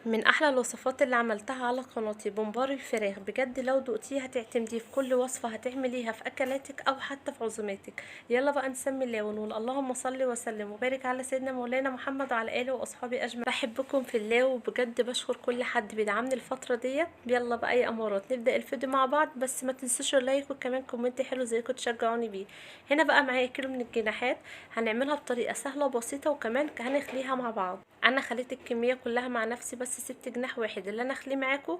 من احلى الوصفات اللي عملتها على قناتي بمبار الفراخ. بجد لو دقتيه هتعتمديه في كل وصفة هتعمليها في اكلاتك او حتى في عزوماتك. يلا بقى نسمي الله ونقول اللهم صل وسلم وبارك على سيدنا مولانا محمد وعلى اله واصحابه اجمعين. بحبكم في الله وبجد بشكر كل حد بيدعمني الفترة ديت. يلا بقى يا امارات نبدأ الفيديو مع بعض، بس ما تنسوش اللايك وكمان كومنت حلو زيكم تشجعوني بيه. هنا بقى معايا كيلو من الجناحات، هنعملها بطريقة سهلة وبسيطة وكمان هنخليها مع بعض. انا خليت الكميه كلها مع نفسي، بس سبت جناح واحد اللي انا اخليه معاكم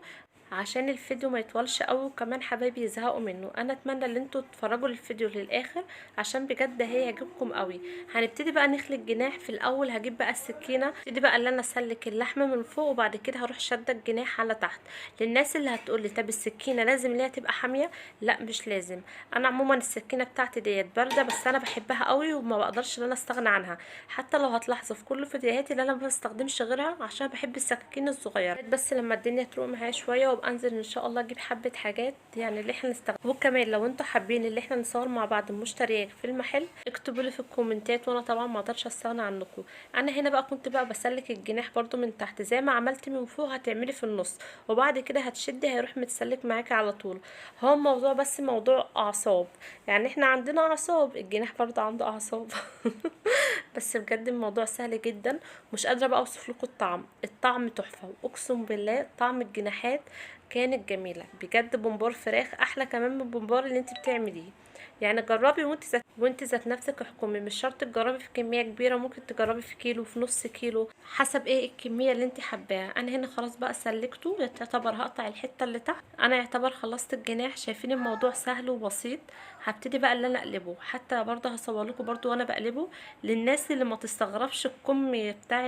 عشان الفيديو ما يطولش قوي وكمان حبايبي يزهقوا منه. انا اتمنى ان انتوا تتفرجوا الفيديو للاخر عشان بجد هيعجبكم قوي. هنبتدي بقى نخلي الجناح. في الاول هجيب بقى السكينه، ابتدي بقى اللي انا اسلك اللحمه من فوق وبعد كده هروح شاده الجناح على تحت. للناس اللي هتقولي طب السكينه لازم ليها تبقى حاميه، لا مش لازم. انا عموما السكينه بتاعتي ديت بارده بس انا بحبها قوي وما بقدرش ان انا استغنى عنها. حتى لو هتلاحظوا في كل فيديوهاتي اللي انا ما بستخدمش غيرها عشان بحب السكاكين الصغيره. بس لما الدنيا تروق معايا شويه وابقى انزل ان شاء الله اجيب حبه حاجات يعني اللي احنا نستخدمها. وكمان لو انتوا حابين اللي احنا نصور مع بعض المشتريات في المحل اكتبوا لي في الكومنتات وانا طبعا ما اقدرش استغنى عنكم. انا هنا بقى كنت بقى بسلك الجناح برضو من تحت زي ما عملت من فوق هتعملي في النص، وبعد كده هتشدي هيروح متسلك معاكي على طول. هو الموضوع بس موضوع اعصاب، يعني احنا عندنا اعصاب الجناح برضو عنده اعصاب. بس بجد الموضوع سهل جدا. مش قادره بقى اوصف لكم الطعم تحفه، واقسم بالله طعم الجناحات كانت جميله بجد. بمبار فراخ احلى كمان من البمبار اللي انت بتعمليه. يعني جربي وانت ذات نفسك احكمي. مش شرط تجربي في كميه كبيره، ممكن تجربي في كيلو في نص كيلو حسب ايه الكميه اللي انت حباها. انا هنا خلاص بقى سلكته، يعتبر هقطع الحته اللي تحت. انا يعتبر خلصت الجناح. شايفين الموضوع سهل وبسيط. هبتدي بقى اللي انا اقلبه، حتى برضه هصور لكم برضه وانا بقلبه للناس اللي ما تستغربش الكم بتاع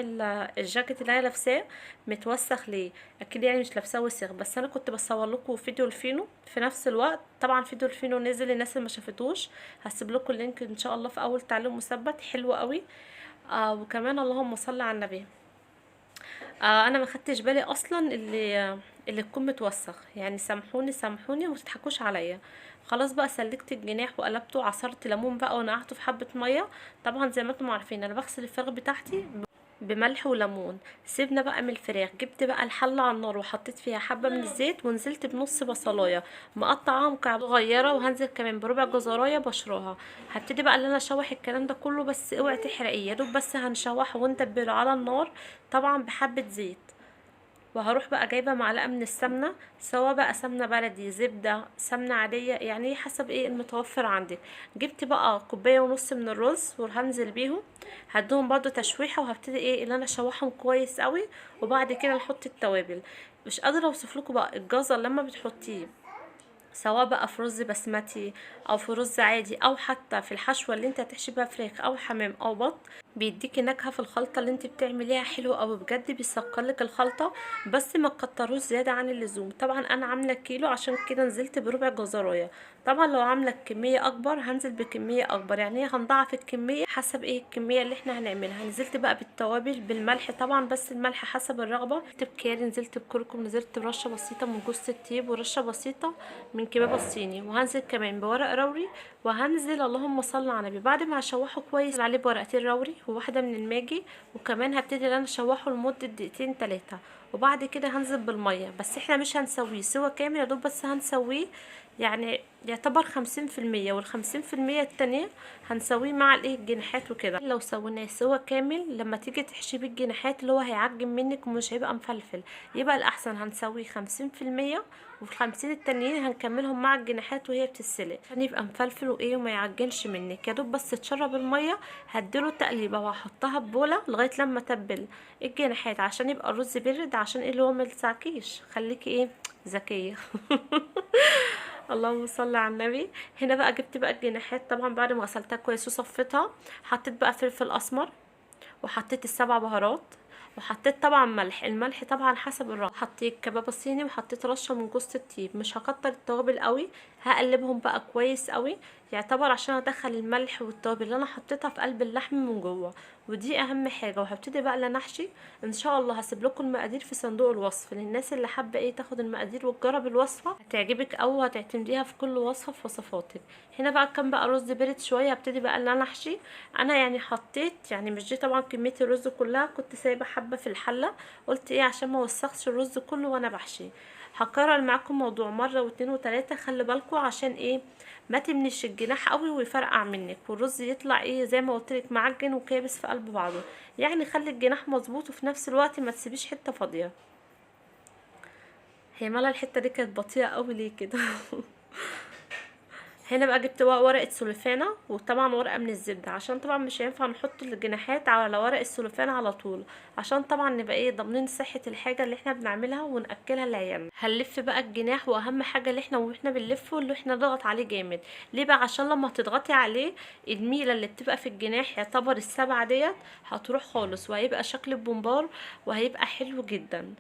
الجاكيت اللي انا لابساه متوسخ ليه. اكيد يعني مش لابساه وسخ، بس انا كنت بصور لكم فيديو الفينو في نفس الوقت. طبعا فيديو الفينو نزل، الناس اللي ما شافتوش هسيب لكم اللينك ان شاء الله في اول تعليق مثبت، حلو قوي. وكمان اللهم صل على النبي. انا ما خدتش بالي اصلا اللي الكم متوسخ، يعني سامحوني سامحوني وما تضحكوش عليا. خلاص بقى سلكت الجناح وقلبته، عصرت ليمون بقى ونقعته في حبه ميه. طبعا زي ما انتم عارفين انا بغسل الفراخ بتاعتي بملح وليمون. سيبنا بقى من الفراخ، جبت بقى الحله على النار وحطيت فيها حبه من الزيت ونزلت بنص بصلايه مقطعاها مكعبات صغيره، وهنزل كمان بربع جزرايه بشراها. هبتدي بقى ان انا اشوح الكلام ده كله، بس اوعي تحرقيه يا دوب، بس هنشوحه وندبله على النار طبعا بحبه زيت. وهروح بقى جايبه معلقه من السمنه، سواء بقى سمنه بلدي زبده سمنه عاديه يعني حسب ايه المتوفر عندك. جبت بقى كوبايه ونص من الرز وهنزل بيهم، هدوهم برضو تشويحه، وهبتدي ايه اللي انا اشوحهم كويس قوي. وبعد كده نحط التوابل. مش قادره اوصف لكم بقى الجزر لما بتحطيه سواء بقى في رز بسمتي او في رز عادي او حتى في الحشوه اللي انت هتحشي بيها فراخ او حمام او بط، بيديكي نكهه في الخلطه اللي انت بتعمليها حلوه قوي بجد، بيسكرلك الخلطه. بس ما تكتروش زياده عن اللزوم. طبعا انا عامله كيلو عشان كده نزلت بربع جزرايه. طبعا لو عامله كميه اكبر هنزل بكميه اكبر، يعني هي هنضاعف الكميه حسب ايه الكميه اللي احنا هنعملها. نزلت بقى بالتوابل بالملح طبعا، بس الملح حسب الرغبه. نزلت بكاري، نزلت بكركم، نزلت برشه بسيطه من جوز الطيب ورشه بسيطه من كباب الصيني، وهنزل كمان بورق روري. وهنزل اللهم صل على النبي بعد ما هشوحه كويس عليه بورقتين روري وواحده من الماجي. وكمان هبتدي ان انا اشوحه لمده دقيقتين 3، وبعد كده هنزل بالميه. بس احنا مش هنسويه سوا كامل يا دوب، بس هنسويه يعني يعتبر 50%، وال50% التانية هنسويه مع الايه الجناحات وكده. لو سويناه سوا كامل لما تيجي تحشيه بالجناحات اللي هو هيعجن منك ومش هيبقى مفلفل، يبقى الاحسن هنسويه 50%، وفي 50 التانيين هنكملهم مع الجناحات وهي بتتسلق عشان يبقى مفلفل وايه وما يعجنش منك. يا دوب بس تشرب الميه، هديله تقليبه وهحطها ببوله لغايه لما اتبل الجناحات عشان يبقى الرز بيرد، عشان ايه اللي هو ملسعكيش. خليكي ايه ذكيه. اللهم صل على النبي. هنا بقى جبت بقى الجناحات طبعا بعد ما غسلتها كويس وصفيتها. حطيت بقى فلفل اسمر، وحطيت السبع بهارات، وحطيت طبعا ملح. الملح طبعا حسب الرغبه. حطيت كباب الصيني وحطيت رشه من جوز الطيب. مش هكتر التوابل قوي، هقلبهم بقى كويس قوي. يعتبر عشان ادخل الملح والتوابل اللي انا حطيتها في قلب اللحم من جوه، ودي اهم حاجه. وهبتدي بقى اللي انا احشي. ان شاء الله هسيب لكم المقادير في صندوق الوصف للناس اللي حابه ايه تاخد المقادير وتجرب الوصفه، هتعجبك او هتعتمديها في كل وصفه في وصفاتك. هنا بقى كان بقى رز بارد شويه، هبتدي بقى اللي انا احشي. انا يعني حطيت، يعني مش دي طبعا كميه الرز كلها، كنت سايبه حبه في الحله، قلت ايه عشان ما اوسخش الرز كله وانا بحشي. هكرر معاكم موضوع مره واتنين وتلاته، خلي بالكم عشان ايه ما تمنيش الجناح قوي ويفرقع منك، والرز يطلع ايه زي ما قلت لك معجن وكابس في قلب بعضه. يعني خلي الجناح مظبوط وفي نفس الوقت ما تسيبيش حته فاضيه. هي مالها الحته دي كانت بطيئه قوي ليه كده؟ هنا بقى جبت بقى ورقه سلوفانه، وطبعا ورقه من الزبده، عشان طبعا مش هينفع نحط الجناحات على ورق السلوفان على طول، عشان طبعا نبقى ايه ضامنين صحه الحاجه اللي احنا بنعملها وناكلها لعيالنا. هنلف بقى الجناح، واهم حاجه اللي احنا واحنا بنلفه اللي احنا نضغط عليه جامد. ليه بقى؟ عشان لما تضغطي عليه الميله اللي بتبقى في الجناح يعتبر السبعه ديت هتروح خالص، وهيبقى شكل البومبار وهيبقى حلو جدا.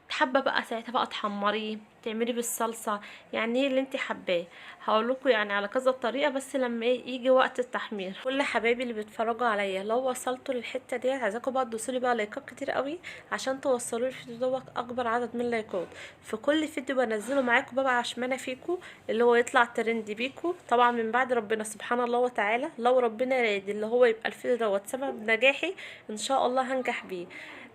حابه بقى ساعتها بقى تحمريه، تعملي بالصلصه، يعني ايه اللي انت حباه. هقول لكم يعني على كذا طريقه، بس لما يجي وقت التحمير. كل حبايبي اللي بيتفرجوا عليا لو وصلتوا للحته دي عايزاكم بقى تدوسوا لي بقى لايكات كتير قوي، عشان توصلوا لي الفيديو دوت اكبر عدد من اللايكات. في كل فيديو بنزله معاكم ببقى عشمانه فيكم اللي هو يطلع ترند بيكم، طبعا من بعد ربنا سبحان الله وتعالى. لو ربنا يريد اللي هو يبقى الفيديو دوت سبب نجاحي، ان شاء الله هنجح بيه.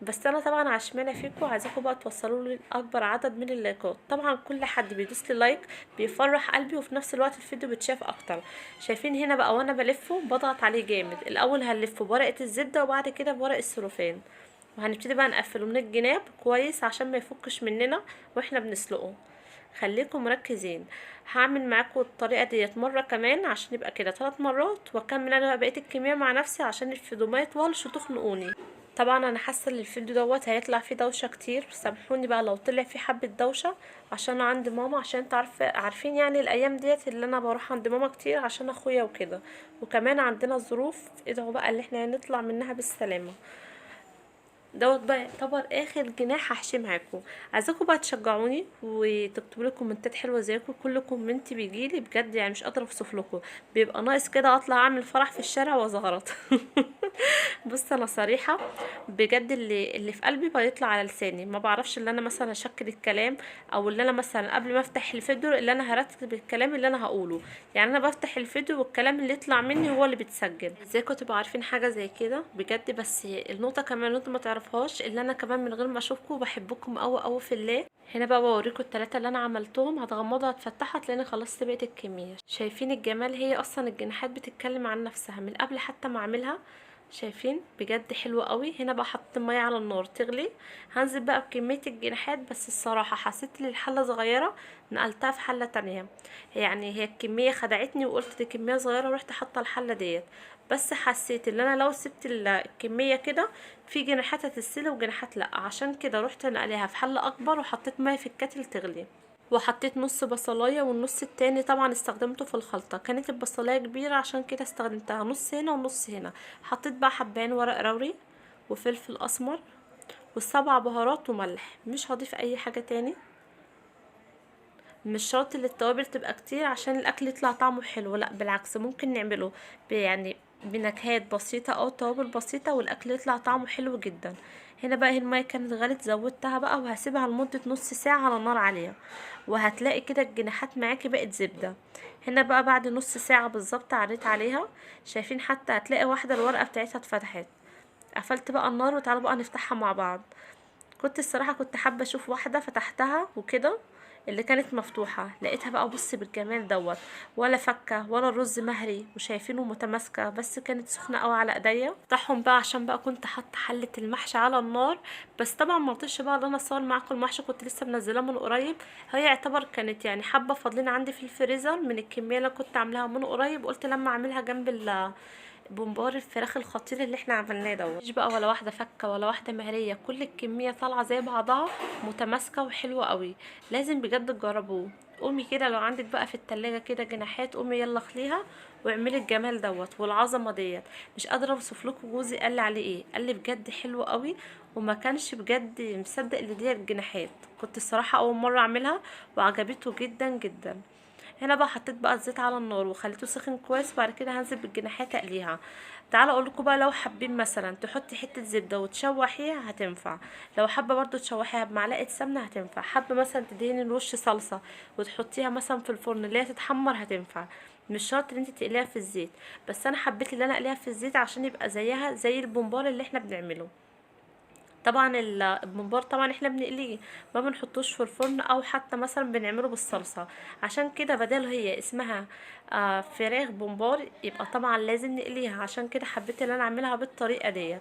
بس انا طبعا عشمانه فيكم، عايزاكم بقى توصلوا لي اكبر عدد من اللايكات. طبعا كل حد بيدوس لي لايك بيفرح قلبي، وفي نفس الوقت الفيديو بيتشاف اكتر. شايفين هنا بقى وانا بلفه بضغط عليه جامد. الاول هنلفه بورقه الزبده وبعد كده بورق السلوفان، وهنبتدي بقى نقفله من الجناب كويس عشان ما يفكش مننا واحنا بنسلقه. خليكم مركزين. هعمل معاكم الطريقه ديت مره كمان عشان يبقى كده 3 مرات، واكمل انا بقى بقيه الكميه مع نفسي عشان الفيديو ما يطولش وتخنقوني. طبعا انا حاسه ان الفيديو دوت هيطلع فيه دوشه كتير، سامحوني بقى لو طلع فيه حبه دوشه، عشان أنا عند ماما، عشان عارفين يعني الايام ديت اللي انا بروح عند ماما كتير عشان اخويا وكده، وكمان عندنا ظروف ادعوا بقى اللي احنا نطلع منها بالسلامه. دوت بقى يعتبر اخر جناح هحشيه معاكم. عايزاكم بقى تشجعوني وتكتبوا لي كومنتات حلوه زيكم، كل كومنت بيجيلي بجد يعني مش قادره اوصف لكم، بيبقى ناقص كده اطلع اعمل فرح في الشارع وازغرط. بص انا صريحه بجد، اللي في قلبي بيطلع على لساني، ما بعرفش اللي انا مثلا اشكل الكلام، او اللي انا مثلا قبل ما افتح الفيديو اللي انا هرتب الكلام اللي انا هقوله. يعني انا بفتح الفيديو والكلام اللي يطلع مني هو اللي بيتسجل. ازاي تبقوا عارفين حاجه زي كده بجد؟ بس النقطه كمان اللي انتوا ما تعرفوهاش، اللي انا كمان من غير ما اشوفكم بحبكم قوي قوي في الله. هنا بقى بوريكم التلاتة اللي انا عملتهم، هتغمضوا هتفتحوا هتلاقيني خلصت بقيه الكميه. شايفين الجمال؟ هي اصلا الجناحات بتتكلم عن نفسها من قبل حتى ما اعملها. شايفين بجد حلوة قوي. هنا بقى حطيت المية على النار تغلي، هنزل بقى بكمية الجناحات، بس الصراحة حسيت ان الحلة صغيرة نقلتها في حلة تانية. يعني هي الكمية خدعتني وقلت دي كمية صغيرة ورحت حاطة الحلة ديت، بس حسيت ان انا لو سبت الكمية كده في جناحات هتتسلق وجناحات لا، عشان كده رحت نقليها في حلة اكبر وحطيت مية في الكاتل تغلي. وحطيت نص بصلايه، والنص التاني طبعا استخدمته في الخلطه، كانت البصلايه كبيره عشان كده استخدمتها نص هنا ونص هنا. حطيت بقى حبان ورق لوري وفلفل اسمر والسبع بهارات وملح، مش هضيف اي حاجه تاني. مش شرط ان التوابل تبقى كتير عشان الاكل يطلع طعمه حلو، لا بالعكس ممكن نعمله يعني بنكهات بسيطه او توابل بسيطه والاكل يطلع طعمه حلو جدا. هنا بقى الميه كانت غلت زودتها بقى، وهسيبها لمده نص ساعه على نار عاليه، وهتلاقي كده الجناحات معاكي بقت زبده. هنا بقى بعد نص ساعه بالظبط عريت عليها، شايفين حتى هتلاقي واحده الورقه بتاعتها اتفتحت. قفلت بقى النار وتعالوا بقى نفتحها مع بعض. كنت الصراحة كنت حابة اشوف واحدة فتحتها وكده، اللي كانت مفتوحة لقيتها بقى بص بالجمال دوت، ولا فكة ولا الرز مهري وشايفينه متماسكة، بس كانت سخنة قوي على ايديا. افتحهم بقى عشان بقى كنت حاطة حلة المحشي على النار، بس طبعا ما رضيتش بقى ان انا اصور معاكم المحشي، كنت لسه منزلاه من قريب. هي يعتبر كانت يعني حبة فاضلين عندي في الفريزر من الكمية اللي كنت عاملاها من قريب، قلت لما اعملها جنب بومبار الفراخ الخطير اللي احنا عملناه دوت. مفيش بقى ولا واحده فكه ولا واحده مهريه، كل الكميه طالعه زي بعضها متماسكه وحلوه قوي. لازم بجد تجربوه. قومي كده لو عندك بقى في التلاجة كده جناحات، قومي يلا اخليها واعملي الجمال دوت والعظمه ديت. مش قادره اوصف لكم جوزي قال لي عليه ايه، قال لي بجد حلو قوي، وما كانش بجد مصدق ان دي الجناحات. كنت الصراحه اول مره اعملها وعجبته جدا جدا. هنا بقى حطيت بقى الزيت على النار وخليته سخن كويس، وبعد كده هنزل بالجناحات اقليها. تعالى اقول لكم بقى، لو حابين مثلا تحطي حته زبده وتشوحيها هتنفع، لو حابه برضو تشوحيها بمعلقه سمنه هتنفع، حابه مثلا تدهني الوش صلصه وتحطيها مثلا في الفرن اللي هي تتحمر هتنفع. مش شرط ان انت تقليها في الزيت، بس انا حبيت ان انا اقليها في الزيت عشان يبقى زيها زي البومبار اللي احنا بنعمله. طبعا الممبار طبعا احنا بنقليه، ما بنحطوش في الفرن او حتى مثلا بنعمله بالصلصه. عشان كده بدل هي اسمها فراخ بومبار، يبقى طبعا لازم نقليها. عشان كده حبيت ان انا اعملها بالطريقه ديت.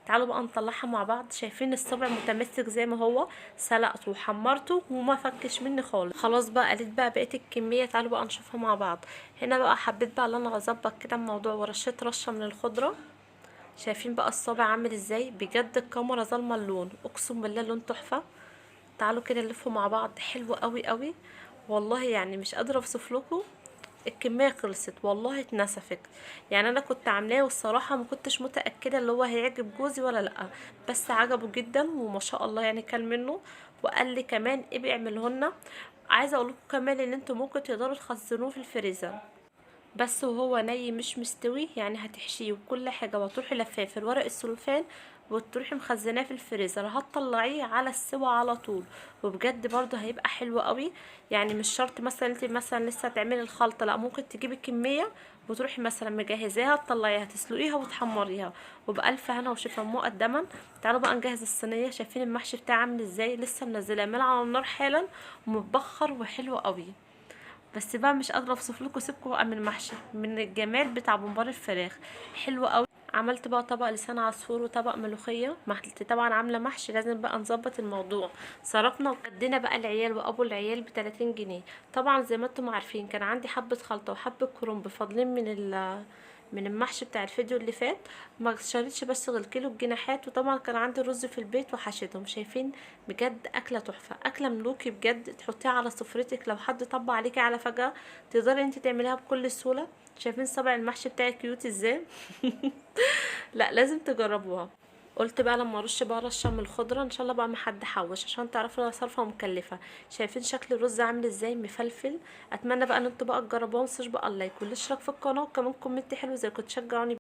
تعالوا بقى نطلعها مع بعض. شايفين الصبع متمسك زي ما هو، سلقته وحمرته وما فكش مني خالص. خلاص بقى قليت بقى بقيه الكميه. تعالوا بقى نشوفها مع بعض. هنا بقى حبيت بقى ان انا اظبط كده الموضوع، ورشيت رشه من الخضره. شايفين بقى الصابع عامل ازاي؟ بجد الكاميرا ظالمه اللون، اقسم بالله اللون تحفه. تعالوا كده نلفه مع بعض، حلو قوي قوي. والله يعني مش قادره اوصف لكم. الكميه خلصت والله اتنسفت. يعني انا كنت عاملاه والصراحه ما كنتش متاكده اللي هو هيعجب جوزي ولا لا، بس عجبه جدا وما شاء الله يعني كان منه. وقال لي كمان ابقي اعملهن. عايزه اقول لكم كمان ان انتوا ممكن تقدروا تخزنوه في الفريزر، بس وهو ني مش مستوي، يعني هتحشيه وكل حاجه وتروحي لفاه في الورق السلوفان وتروحي مخزناه في الفريزر، هتطلعيه على السوا على طول. وبجد برضو هيبقى حلو قوي. يعني مش شرط مثلا انت مثلا لسه تعملي الخلطه، لا ممكن تجيبي كميه وتروحي مثلا مجهزاها تطلعيها تسلقيها وتحمريها، وبألف هنا وشفا مقدما. تعالوا بقى نجهز الصينيه. شايفين المحشي بتاعي عامل ازاي؟ لسه منزلاه من على النار حالا ومتبخر وحلو قوي. بس بقى مش قادره اوصف لكم، سيبكم بقى من المحشي، من الجمال بتاع بمبار الفراخ، حلو قوي. عملت بقى طبق لسان عصفور وطبق ملوخيه. محلتي طبعا عامله محشي، لازم بقى نظبط الموضوع. صرفنا وقدنا بقى العيال وابو العيال ب30 جنيه. طبعا زي ما انتم عارفين كان عندي حبه خلطه وحبه كرنب فاضلين من المحشي بتاع الفيديو اللي فات. ما شريتش بس غير كيلو الجناحات، وطبعا كان عندي رز في البيت وحشيتهم. شايفين؟ بجد اكله تحفه، اكله ملوكي بجد. تحطيها على سفرتك لو حد طب عليكي على فجأة، تقدري انت تعمليها بكل سهوله. شايفين صبع المحشي بتاعي كيوت ازاي؟ لا لازم تجربوها. قلت بقى لما ارش بقى رشه من الخضره ان شاء الله بقى ما حد حوش، عشان تعرفوا انا صارفه ومكلفه. شايفين شكل الرز عامل ازاي؟ مفلفل. اتمنى بقى ان انتوا بقى تجربوها. متنسوش بقى اللايك والاشتراك في القناه، وكمان كومنت حلو زي كنت تشجعوني.